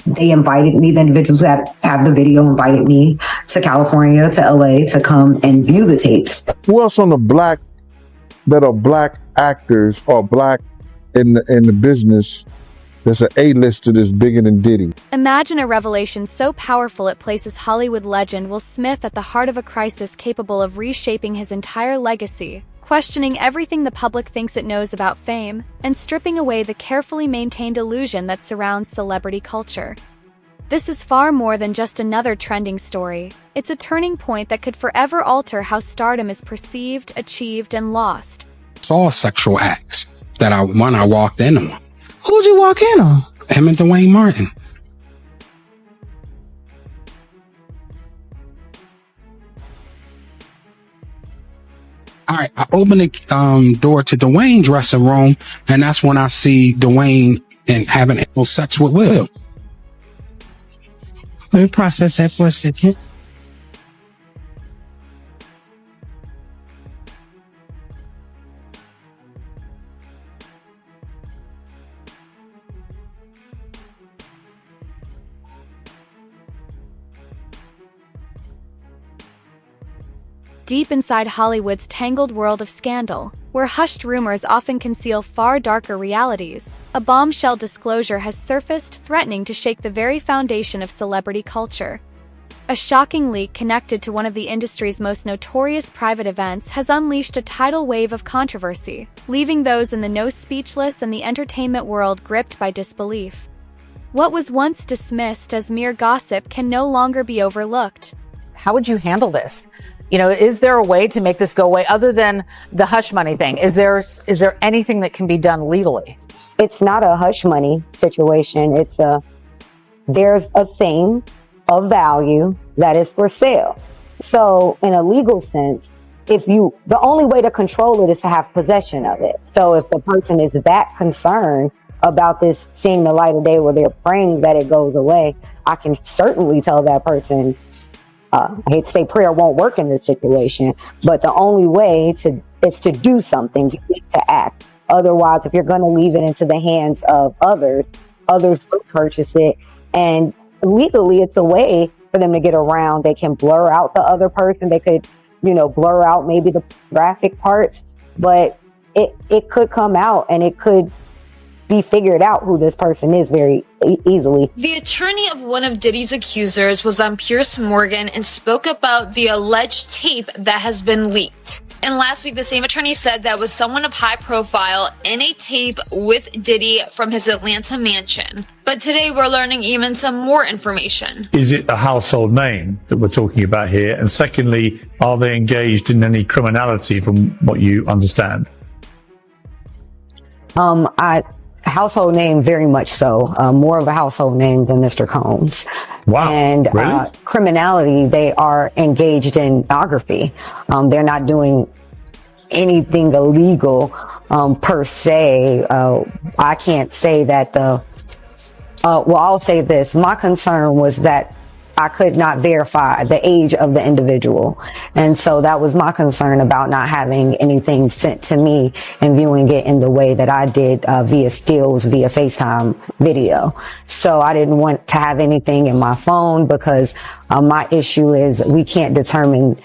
They invited me, the individuals who have the video invited me to California, to LA, to come and view the tapes. Who else on that are black actors or black in the business that's an A-lister that's bigger than Diddy? Imagine a revelation so powerful it places Hollywood legend Will Smith at the heart of a crisis capable of reshaping his entire legacy, questioning everything the public thinks it knows about fame, and stripping away the carefully maintained illusion that surrounds celebrity culture. This is far more than just another trending story. It's a turning point that could forever alter how stardom is perceived, achieved, and lost. It's all sexual acts that I walked in on. Who'd you walk in on? Him and Dwayne Martin. All right, I open the door to Dwayne's dressing room, and that's when I see Dwayne and having sex with Will. Let me process that for a second. Deep inside Hollywood's tangled world of scandal, where hushed rumors often conceal far darker realities, a bombshell disclosure has surfaced threatening to shake the very foundation of celebrity culture. A shocking leak connected to one of the industry's most notorious private events has unleashed a tidal wave of controversy, leaving those in the know speechless and the entertainment world gripped by disbelief. What was once dismissed as mere gossip can no longer be overlooked. How would you handle this? You know, is there a way to make this go away other than the hush money thing? Is there anything that can be done legally? It's not a hush money situation. There's a thing of value that is for sale. So in a legal sense, the only way to control it is to have possession of it. So if the person is that concerned about this seeing the light of day where they're praying that it goes away, I can certainly tell that person, I hate to say prayer won't work in this situation, but the only way is to do something. You need to act. Otherwise, if you're going to leave it into the hands of others will purchase it. And legally, it's a way for them to get around. They can blur out the other person. They could, blur out maybe the graphic parts, but it could come out and it could be figured out who this person is very easily. The attorney of one of Diddy's accusers was on Piers Morgan and spoke about the alleged tape that has been leaked. And last week, the same attorney said that was someone of high profile in a tape with Diddy from his Atlanta mansion. But today we're learning even some more information. Is it a household name that we're talking about here? And secondly, are they engaged in any criminality from what you understand? Household name, very much so. More of a household name than Mr. Combs. Wow. And really? Criminality, they are engaged in pornography. They're not doing anything illegal per se. I can't say that I'll say this. My concern was that I could not verify the age of the individual. And so that was my concern about not having anything sent to me and viewing it in the way that I did via stills, via FaceTime video. So I didn't want to have anything in my phone because my issue is we can't determine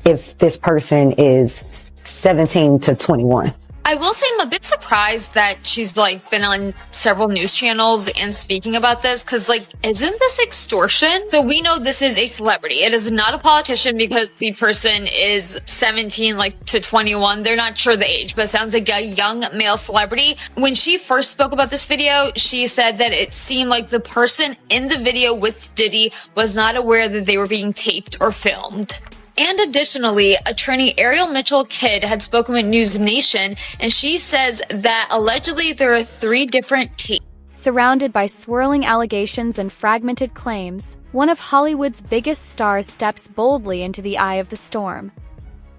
if this person is 17 to 21. I will say I'm a bit surprised that she's been on several news channels and speaking about this, because isn't this extortion? So we know this is a celebrity. It is not a politician because the person is 17 to 21. They're not sure the age, but it sounds like a young male celebrity. When she first spoke about this video, she said that it seemed like the person in the video with Diddy was not aware that they were being taped or filmed. And additionally, attorney Ariel Mitchell-Kidd had spoken with News Nation, and she says that allegedly there are 3 different tapes. Surrounded by swirling allegations and fragmented claims, one of Hollywood's biggest stars steps boldly into the eye of the storm.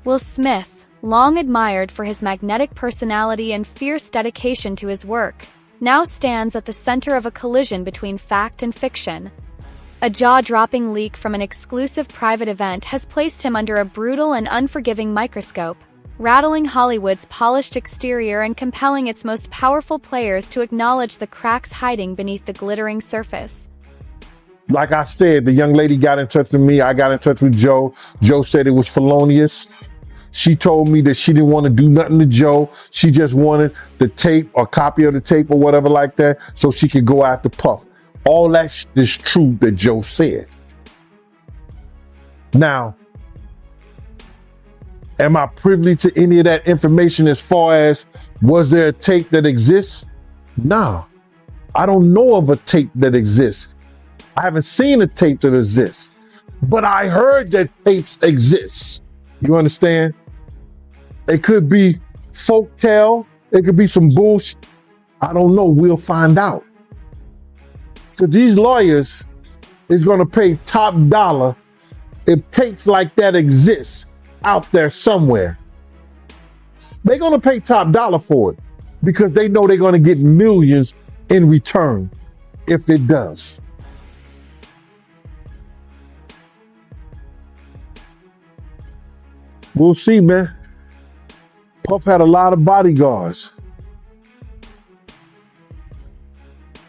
Will Smith, long admired for his magnetic personality and fierce dedication to his work, now stands at the center of a collision between fact and fiction. A jaw-dropping leak from an exclusive private event has placed him under a brutal and unforgiving microscope, rattling Hollywood's polished exterior and compelling its most powerful players to acknowledge the cracks hiding beneath the glittering surface. Like I said, the young lady got in touch with me. I got in touch with Joe. Joe said it was felonious. She told me that she didn't want to do nothing to Joe. She just wanted the tape or copy of the tape or whatever like that so she could go after Puff. All that is true that Joe said. Now, am I privy to any of that information as far as was there a tape that exists? No, I don't know of a tape that exists. I haven't seen a tape that exists, but I heard that tapes exist. You understand? It could be folktale. It could be some bullshit. I don't know. We'll find out. So these lawyers is going to pay top dollar if tapes like that exist out there somewhere. They're going to pay top dollar for it because they know they're going to get millions in return if it does. We'll see, man. Puff had a lot of bodyguards.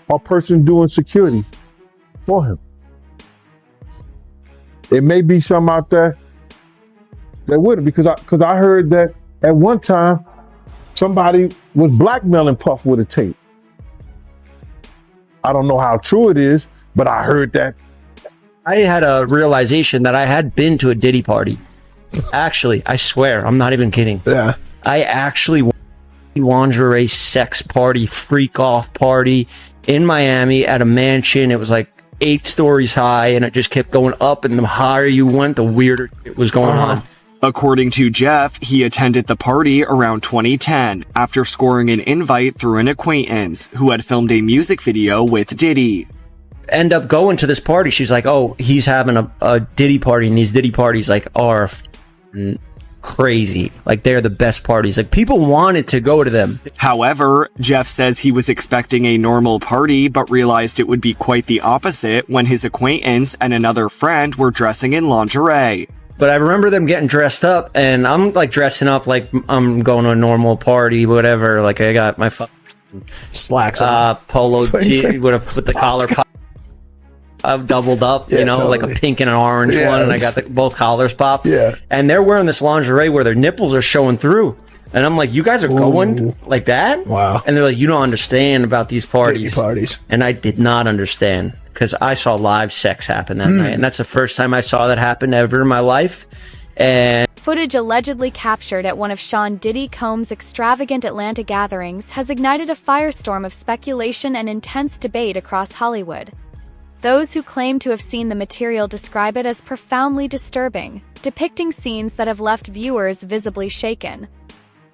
A person doing security for him. It may be some out there that wouldn't, because I heard that at one time somebody was blackmailing Puff with a tape. I don't know how true it is, but I heard that. I had a realization that I had been to a Diddy party. Actually, I swear, I'm not even kidding. Yeah. I actually went to a lingerie sex party, freak off party in Miami at a mansion. It was like 8 stories high, and it just kept going up, and the higher you went, the weirder it was going on. According to Jeff, he attended the party around 2010 after scoring an invite through an acquaintance who had filmed a music video with Diddy. End up going to this party. She's like, oh, he's having a Diddy party, and these Diddy parties like are crazy. Like, they're the best parties. Like, people wanted to go to them. However, Jeff says he was expecting a normal party, but realized it would be quite the opposite when his acquaintance and another friend were dressing in lingerie. But I remember them getting dressed up, and I'm like dressing up like I'm going to a normal party, whatever. Like, I got my slacks, polo tee with the collar pop. I've doubled up, Yeah, you know, totally. like a pink and an orange one, and I got both collars popped. Yeah. And they're wearing this lingerie where their nipples are showing through. And I'm like, you guys are going like that? Wow. And they're like, you don't understand about these parties. Diddy parties. And I did not understand, because I saw live sex happen that night. And that's the first time I saw that happen ever in my life. And Footage allegedly captured at one of Sean Diddy Combs' extravagant Atlanta gatherings has ignited a firestorm of speculation and intense debate across Hollywood. Those who claim to have seen the material describe it as profoundly disturbing, depicting scenes that have left viewers visibly shaken.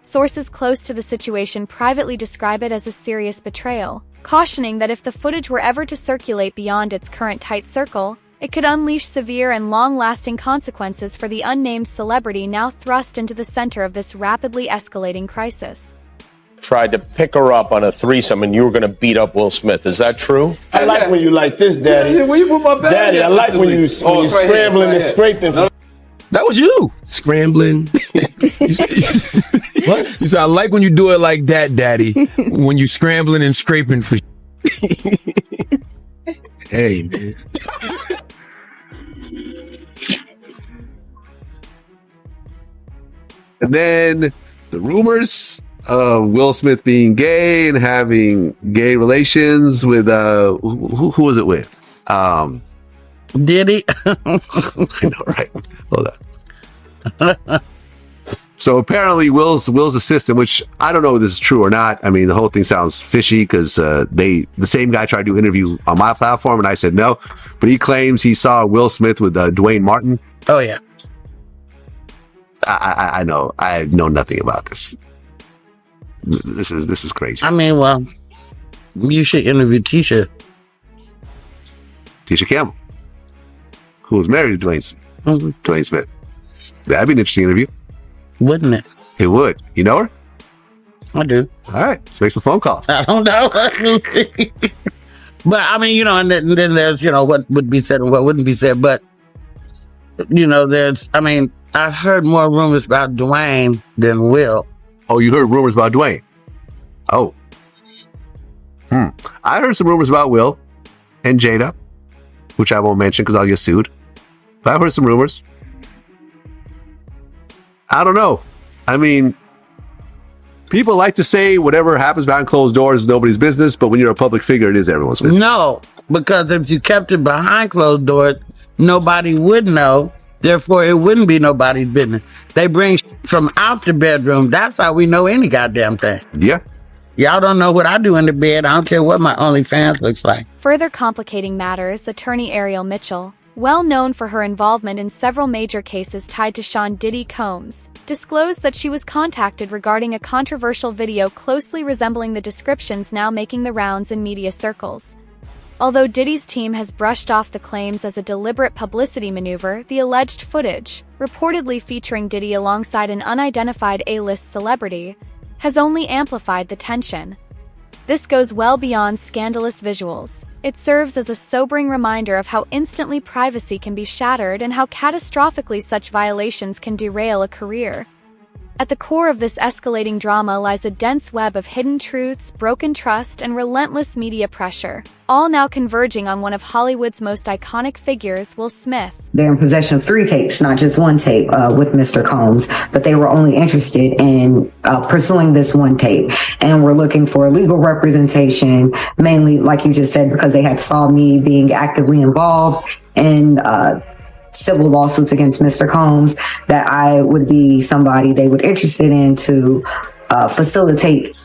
Sources close to the situation privately describe it as a serious betrayal, cautioning that if the footage were ever to circulate beyond its current tight circle, it could unleash severe and long-lasting consequences for the unnamed celebrity now thrust into the center of this rapidly escalating crisis. Tried to pick her up on a threesome and you were going to beat up Will Smith. Is that true? I like when you like this, Daddy. Yeah, where you put my bag? Daddy, I like when you scrambling and scraping. That was you. Scrambling. What? You said, I like when you do it like that, Daddy. When you scrambling and scraping for Hey, man. And then the rumors of Will Smith being gay and having gay relations with who was it with? Diddy. I know, right? Hold on. So apparently Will's assistant, which I don't know if this is true or not. I mean, the whole thing sounds fishy because the same guy tried to interview on my platform and I said no, but he claims he saw Will Smith with Dwayne Martin. Oh yeah. I know. I know nothing about this. This is crazy. I mean, well, you should interview Tisha Campbell, who was married to Dwayne Smith. That'd be an interesting interview. Wouldn't it? It would. You know her? I do. All right. Let's make some phone calls. I don't know. But I mean, you know, and then there's, you know, what would be said and what wouldn't be said. But, you know, I've heard more rumors about Dwayne than Will. Oh, you heard rumors about Dwayne? Oh. I heard some rumors about Will and Jada which I won't mention because I'll get sued. But I've heard some rumors. I don't know. I mean, people like to say whatever happens behind closed doors is nobody's business, but when you're a public figure, it is everyone's business. No, because if you kept it behind closed doors, nobody would know. Therefore, it wouldn't be nobody's business. They bring from out the bedroom. That's how we know any goddamn thing. Yeah. Y'all don't know what I do in the bed. I don't care what my OnlyFans looks like. Further complicating matters, attorney Ariel Mitchell, well known for her involvement in several major cases tied to Sean Diddy Combs, disclosed that she was contacted regarding a controversial video closely resembling the descriptions now making the rounds in media circles. Although Diddy's team has brushed off the claims as a deliberate publicity maneuver, the alleged footage, reportedly featuring Diddy alongside an unidentified A-list celebrity, has only amplified the tension. This goes well beyond scandalous visuals. It serves as a sobering reminder of how instantly privacy can be shattered and how catastrophically such violations can derail a career. At the core of this escalating drama lies a dense web of hidden truths, broken trust, and relentless media pressure, all now converging on one of Hollywood's most iconic figures, Will Smith. They're in possession of 3 tapes, not just 1 tape with Mr. Combs, but they were only interested in pursuing this 1 tape. And we're looking for legal representation, mainly, like you just said, because they had saw me being actively involved in civil lawsuits against Mr. Combs, that I would be somebody they would interested in to facilitate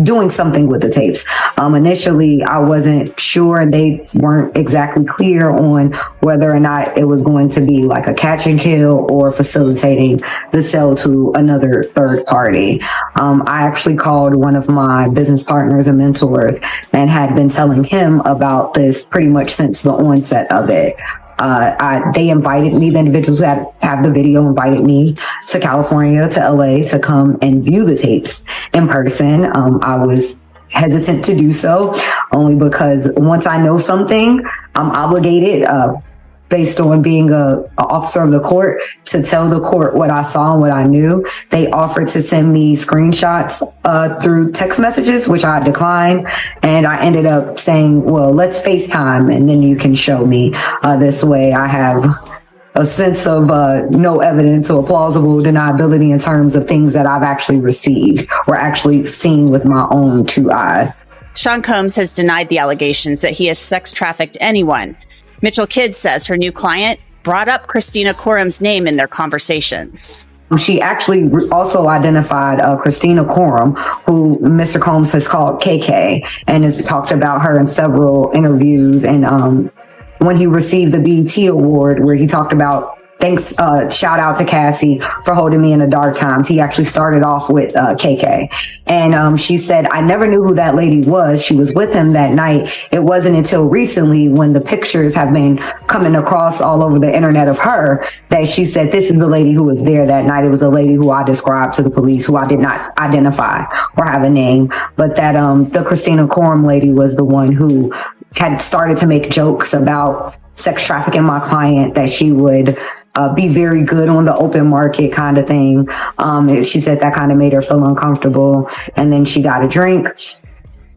doing something with the tapes. Initially, I wasn't sure. They weren't exactly clear on whether or not it was going to be like a catch and kill or facilitating the sale to another third party. I actually called one of my business partners and mentors and had been telling him about this pretty much since the onset of it. They invited me, the individuals who have the video invited me to California, to LA, to come and view the tapes in person. I was hesitant to do so only because once I know something, I'm obligated, based on being an officer of the court, to tell the court what I saw and what I knew. They offered to send me screenshots through text messages, which I declined. And I ended up saying, well, let's FaceTime and then you can show me. This way I have a sense of no evidence or plausible deniability in terms of things that I've actually received or actually seen with my own 2 eyes. Sean Combs has denied the allegations that he has sex trafficked anyone. Mitchell Kidd says her new client brought up Christina Corum's name in their conversations. She actually also identified Christina Corum, who Mr. Combs has called KK, and has talked about her in several interviews. And when he received the BET Award, where he talked about, thanks, shout out to Cassie for holding me in the dark times. He actually started off with KK. And she said, I never knew who that lady was. She was with him that night. It wasn't until recently, when the pictures have been coming across all over the internet of her, that she said, this is the lady who was there that night. It was a lady who I described to the police, who I did not identify or have a name, but that the Christina Corum lady was the one who had started to make jokes about sex trafficking my client, that she would be very good on the open market kind of thing. She said that kind of made her feel uncomfortable. And then she got a drink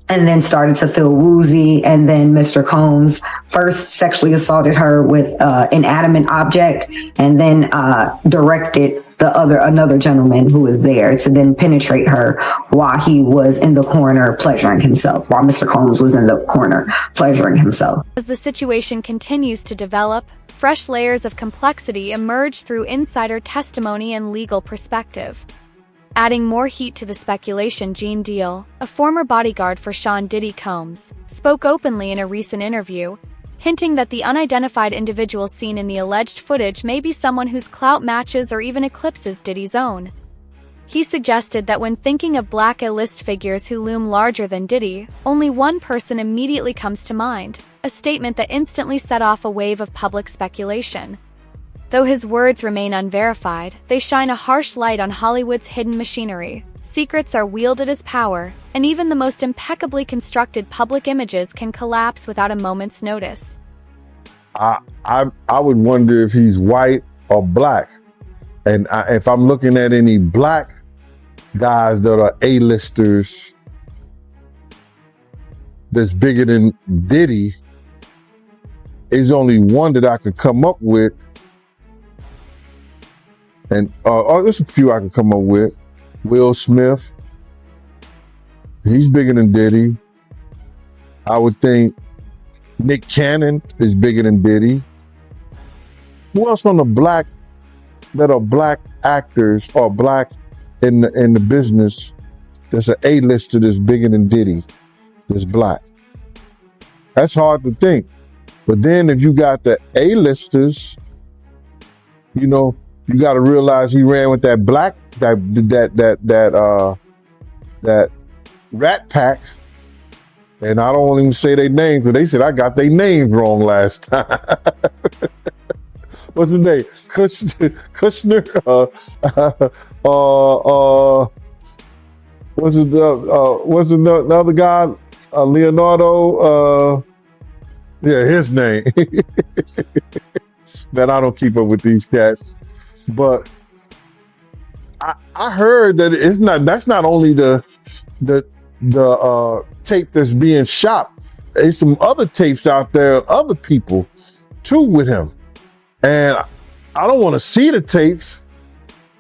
and then started to feel woozy. And then Mr. Combs first sexually assaulted her with an inanimate object, and then directed another gentleman who was there to then penetrate her while he was in the corner pleasuring himself, while Mr. Combs was in the corner pleasuring himself. As the situation continues to develop, fresh layers of complexity emerge through insider testimony and legal perspective. Adding more heat to the speculation, Gene Deal, a former bodyguard for Sean Diddy Combs, spoke openly in a recent interview, hinting that the unidentified individual seen in the alleged footage may be someone whose clout matches or even eclipses Diddy's own. He suggested that when thinking of black A-list figures who loom larger than Diddy, only one person immediately comes to mind, a statement that instantly set off a wave of public speculation. Though his words remain unverified, they shine a harsh light on Hollywood's hidden machinery. Secrets are wielded as power, and even the most impeccably constructed public images can collapse without a moment's notice. I would wonder if he's white or black. And if I'm looking at any black guys that are A-listers that's bigger than Diddy, Is only one that I could come up with. And there's a few I can come up with. Will Smith. He's bigger than Diddy. I would think Nick Cannon is bigger than Diddy. Who else on the black that are black actors or black in the business? There's an A-lister that's bigger than Diddy. That's black. That's hard to think. But then if you got the A-listers, you know, you got to realize he ran with that black that Rat Pack, and I don't even say their names, but they said I got their names wrong last time. What's his name? Kushner. What's the other guy? Leonardo. Yeah, his name. Man, I don't keep up with these cats, but I heard that it's not. That's not only the tape that's being shot. There's some other tapes out there, other people too with him, and I don't want to see the tapes,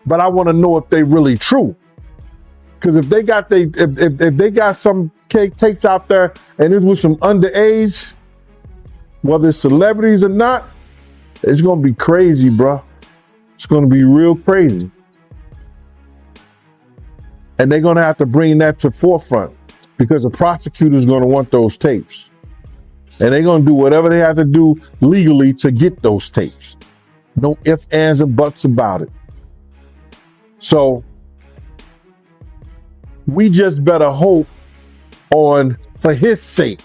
but I want to know if they really true. Because if they got if they got some tapes out there and it's with some underage, whether it's celebrities or not, it's gonna be crazy, bro. It's gonna be real crazy. And they're gonna have to bring that to forefront because the prosecutor's gonna want those tapes. And they're gonna do whatever they have to do legally to get those tapes. No ifs, ands, and buts about it. So we just better hope for his sake,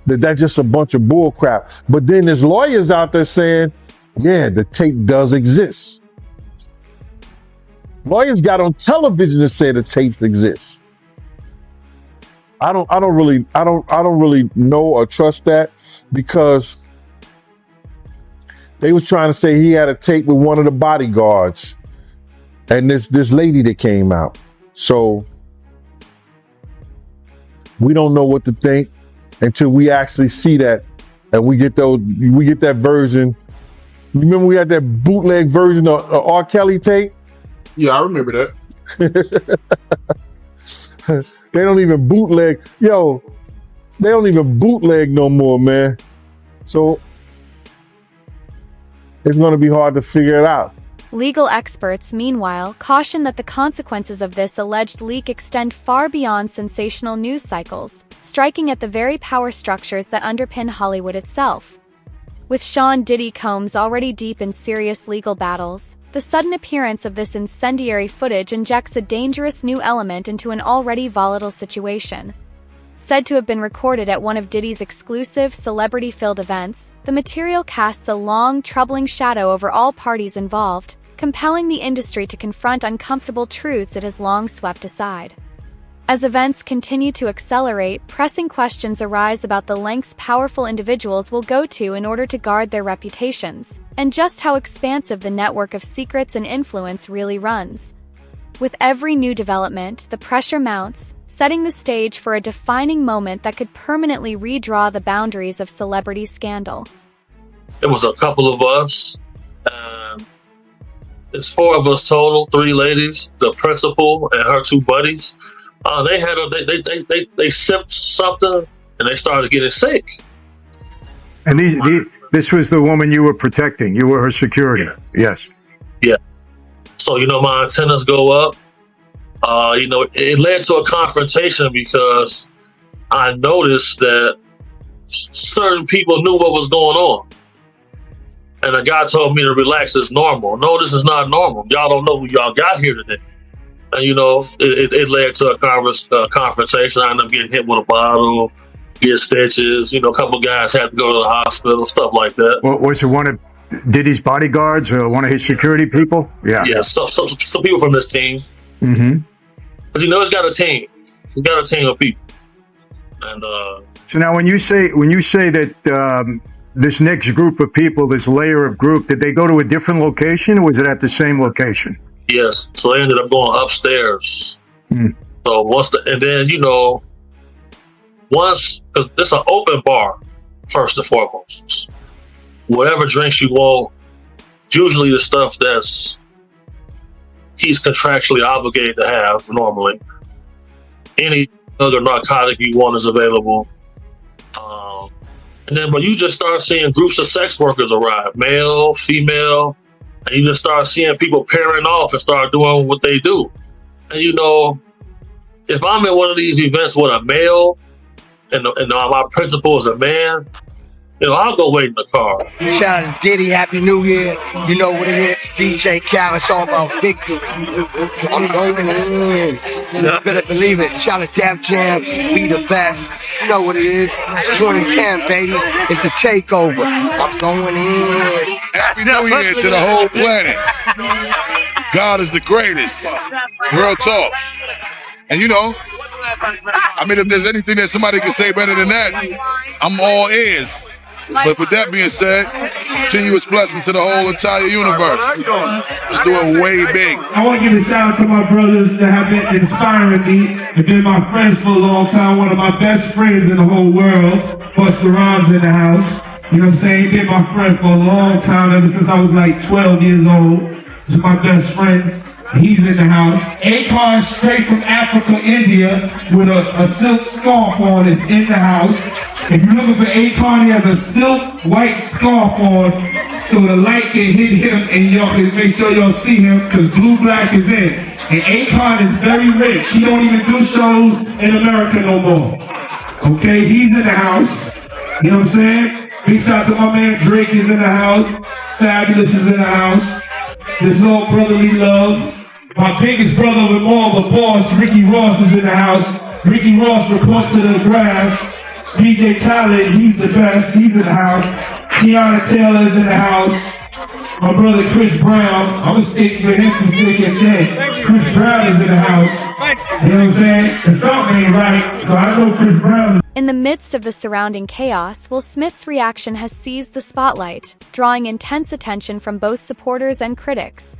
that's just a bunch of bull crap. But then there's lawyers out there saying, yeah, the tape does exist. Lawyers got on television to say the tapes exist. I don't really know or trust that, because they was trying to say he had a tape with one of the bodyguards and this lady that came out. So we don't know what to think until we actually see that and we get that version. You remember we had that bootleg version of R. Kelly tape? Yeah, I remember that. They don't even bootleg. Yo, they don't even bootleg no more, man. So it's going to be hard to figure it out. Legal experts, meanwhile, caution that the consequences of this alleged leak extend far beyond sensational news cycles, striking at the very power structures that underpin Hollywood itself. With Sean Diddy Combs already deep in serious legal battles, the sudden appearance of this incendiary footage injects a dangerous new element into an already volatile situation. Said to have been recorded at one of Diddy's exclusive, celebrity-filled events, the material casts a long, troubling shadow over all parties involved, compelling the industry to confront uncomfortable truths it has long swept aside. As events continue to accelerate, pressing questions arise about the lengths powerful individuals will go to in order to guard their reputations, and just how expansive the network of secrets and influence really runs. With every new development, the pressure mounts, setting the stage for a defining moment that could permanently redraw the boundaries of celebrity scandal. It was a couple of us, and it's 4 of us total, 3 ladies, the principal and her 2 buddies. They sipped something and they started getting sick. And this was the woman you were protecting. You were her security. Yes. Yeah. So, my antennas go up. It led to a confrontation because I noticed that certain people knew what was going on. And the guy told me to relax, it's normal. No, this is not normal. Y'all don't know who y'all got here today. And, it led to a confrontation. I ended up getting hit with a bottle, get stitches. A couple guys had to go to the hospital, stuff like that. Well, was it one of Diddy's bodyguards or one of his security people? Yeah. Yeah, some people from this team. Mm-hmm. But he's got a team. He's got a team of people. And so now, when you say that this next group of people, this layer of group, did they go to a different location, or was it at the same location? Yes. So they ended up going upstairs. So once because it's an open bar. first and foremost. Whatever drinks you want, usually the stuff that's he's contractually obligated to have normally. Any other narcotic you want is available. And then, but you just start seeing groups of sex workers arrive, male, female, and you just start seeing people pairing off and start doing what they do. And you know, if I'm in one of these events with a male and my principal is a man, you know, I'll go wait in the car. Shout out to Diddy, Happy New Year. You know what it is, DJ Cal, it's all about victory. I'm going in. You better believe it. Shout out to Def Jam, be the best. You know what it is, 2010, baby. It's the takeover. I'm going in. Happy New Year to the whole planet. God is the greatest. Real talk. And you know, I mean, if there's anything that somebody can say better than that, I'm all ears. But with that being said, continuous blessings to the whole entire universe. Let's do it way big. I want to give a shout out to my brothers that have been inspiring me and been my friends for a long time. One of my best friends in the whole world, Busta Rhymes in the house. You know what I'm saying? He been my friend for a long time, ever since I was like 12 years old. He's my best friend. He's in the house. Akon, straight from Africa, India, with a silk scarf on, is in the house. If you're looking for Akon, he has a silk white scarf on, so the light can hit him and y'all can make sure y'all see him, because Blue Black is in. And Akon is very rich. He don't even do shows in America no more. Okay, he's in the house. You know what I'm saying? Big shout out to my man Drake is in the house. Fabulous is in the house. This all brotherly love. My biggest brother of them all, the boss, Ricky Ross, is in the house. Ricky Ross report to the graph. DJ Khaled, he's the best. He's in the house. Tiana Taylor is in the house. My brother Chris Brown, I'm skating with him for thick and thin. Chris Brown is in the house. You know what I'm saying? The something ain't right, so I know Chris Brown. In the midst of the surrounding chaos, Will Smith's reaction has seized the spotlight, drawing intense attention from both supporters and critics.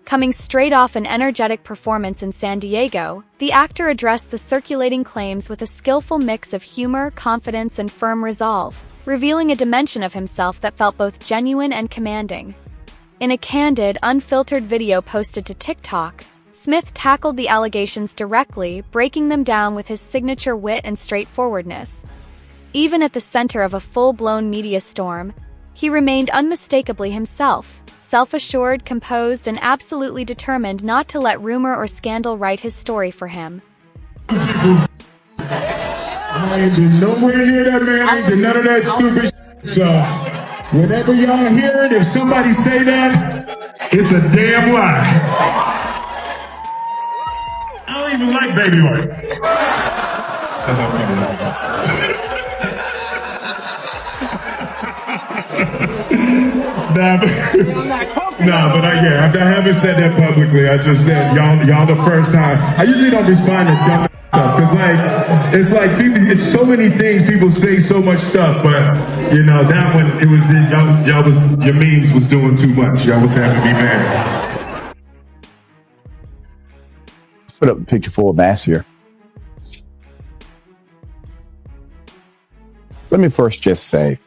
Coming straight off an energetic performance in San Diego, the actor addressed the circulating claims with a skillful mix of humor, confidence, and firm resolve, revealing a dimension of himself that felt both genuine and commanding. In a candid, unfiltered video posted to TikTok, Smith tackled the allegations directly, breaking them down with his signature wit and straightforwardness. Even at the center of a full-blown media storm, he remained unmistakably himself, self-assured, composed, and absolutely determined not to let rumor or scandal write his story for him. I ain't been nowhere near that man. I ain't did none of that stupid shit. So, whenever y'all hear it, if somebody say that, it's a damn lie. I don't even like Baby White. But I haven't said that publicly. I just said y'all the first time. I usually don't respond to dumb stuff because it's like people, it's so many things people say so much stuff, but you know that one it was y'all was your memes was doing too much. Y'all was having me mad. Put up a picture full of mass here. Let me first just say,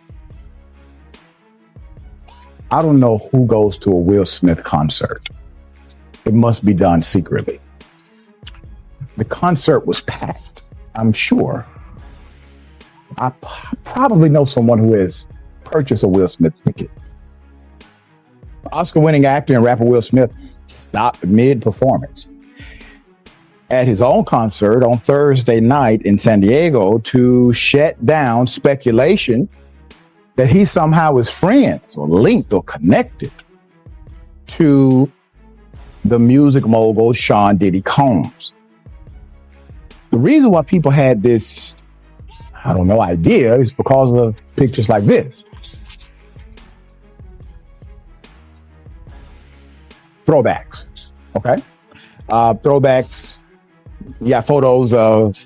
I don't know who goes to a Will Smith concert. It must be done secretly. The concert was packed, I'm sure. I probably know someone who has purchased a Will Smith ticket. Oscar-winning actor and rapper Will Smith stopped mid-performance at his own concert on Thursday night in San Diego to shut down speculation that he somehow is friends or linked or connected to the music mogul Sean Diddy Combs. The reason why people had this, idea is because of pictures like this. Throwbacks, okay? Throwbacks, photos of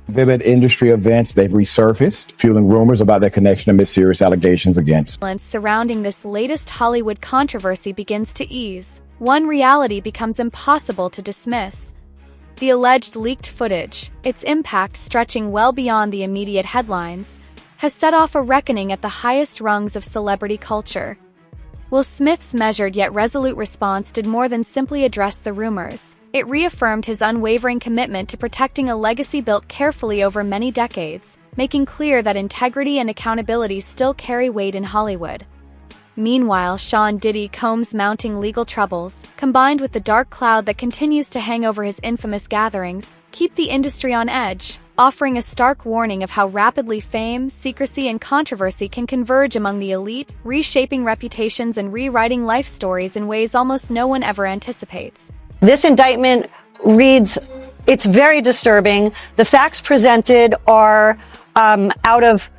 vivid industry events. They've resurfaced, fueling rumors about their connection to mysterious allegations against. Surrounding this latest Hollywood controversy begins to ease. One reality becomes impossible to dismiss. The alleged leaked footage, its impact stretching well beyond the immediate headlines, has set off a reckoning at the highest rungs of celebrity culture. Will Smith's measured yet resolute response did more than simply address the rumors. It reaffirmed his unwavering commitment to protecting a legacy built carefully over many decades, making clear that integrity and accountability still carry weight in Hollywood. Meanwhile, Diddy Combs' mounting legal troubles, combined with the dark cloud that continues to hang over his infamous gatherings, keep the industry on edge, offering a stark warning of how rapidly fame, secrecy, and controversy can converge among the elite, reshaping reputations and rewriting life stories in ways almost no one ever anticipates. This indictment reads, it's very disturbing. The facts presented are out of,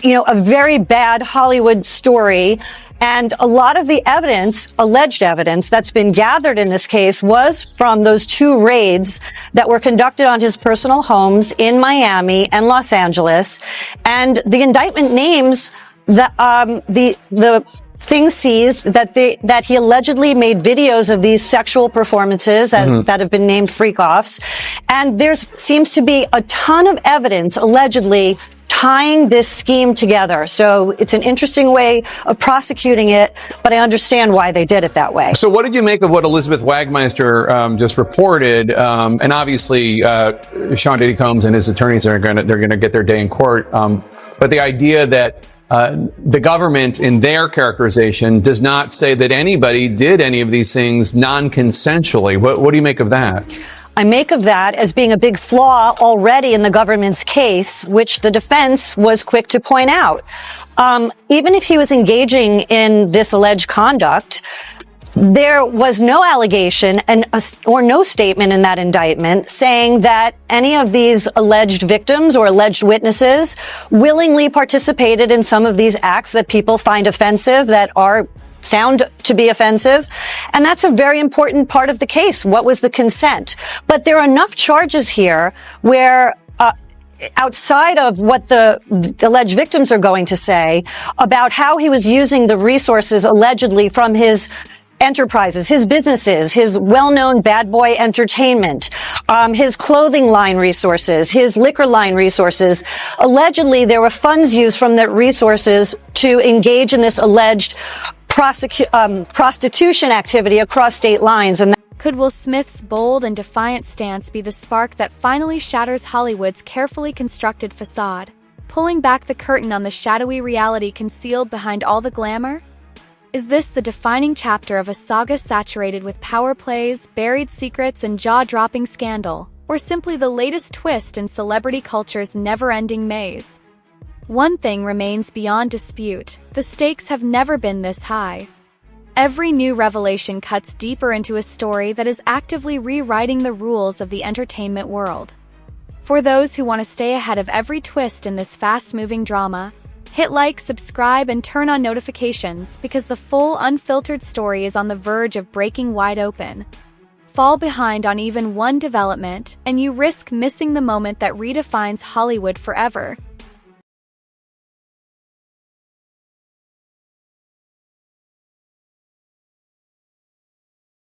a very bad Hollywood story. And a lot of the evidence, alleged evidence, that's been gathered in this case was from those 2 raids that were conducted on his personal homes in Miami and Los Angeles. And the indictment names the things seized that he allegedly made videos of these sexual performances that have been named freak-offs. And there seems to be a ton of evidence allegedly tying this scheme together. So it's an interesting way of prosecuting it, but I understand why they did it that way. So what did you make of what Elizabeth Wagmeister just reported? And obviously, Diddy Combs and his attorneys they're going to get their day in court. But the idea that the government, in their characterization, does not say that anybody did any of these things non-consensually. What do you make of that? I make of that as being a big flaw already in the government's case, which the defense was quick to point out. Even if he was engaging in this alleged conduct, there was no allegation or no statement in that indictment saying that any of these alleged victims or alleged witnesses willingly participated in some of these acts that people find offensive, that sound to be offensive. And that's a very important part of the case. What was the consent? But there are enough charges here where outside of what the alleged victims are going to say about how he was using the resources allegedly from his enterprises, his businesses, his well-known Bad Boy Entertainment, his clothing line resources, his liquor line resources. Allegedly, there were funds used from that resources to engage in this alleged prostitution activity across state lines. And could Will Smith's bold and defiant stance be the spark that finally shatters Hollywood's carefully constructed facade, pulling back the curtain on the shadowy reality concealed behind all the glamour? Is this the defining chapter of a saga saturated with power plays, buried secrets, and jaw-dropping scandal, or simply the latest twist in celebrity culture's never-ending maze? One thing remains beyond dispute: the stakes have never been this high. Every new revelation cuts deeper into a story that is actively rewriting the rules of the entertainment world. For those who want to stay ahead of every twist in this fast-moving drama, hit like, subscribe, and turn on notifications because the full, unfiltered story is on the verge of breaking wide open. Fall behind on even one development, and you risk missing the moment that redefines Hollywood forever.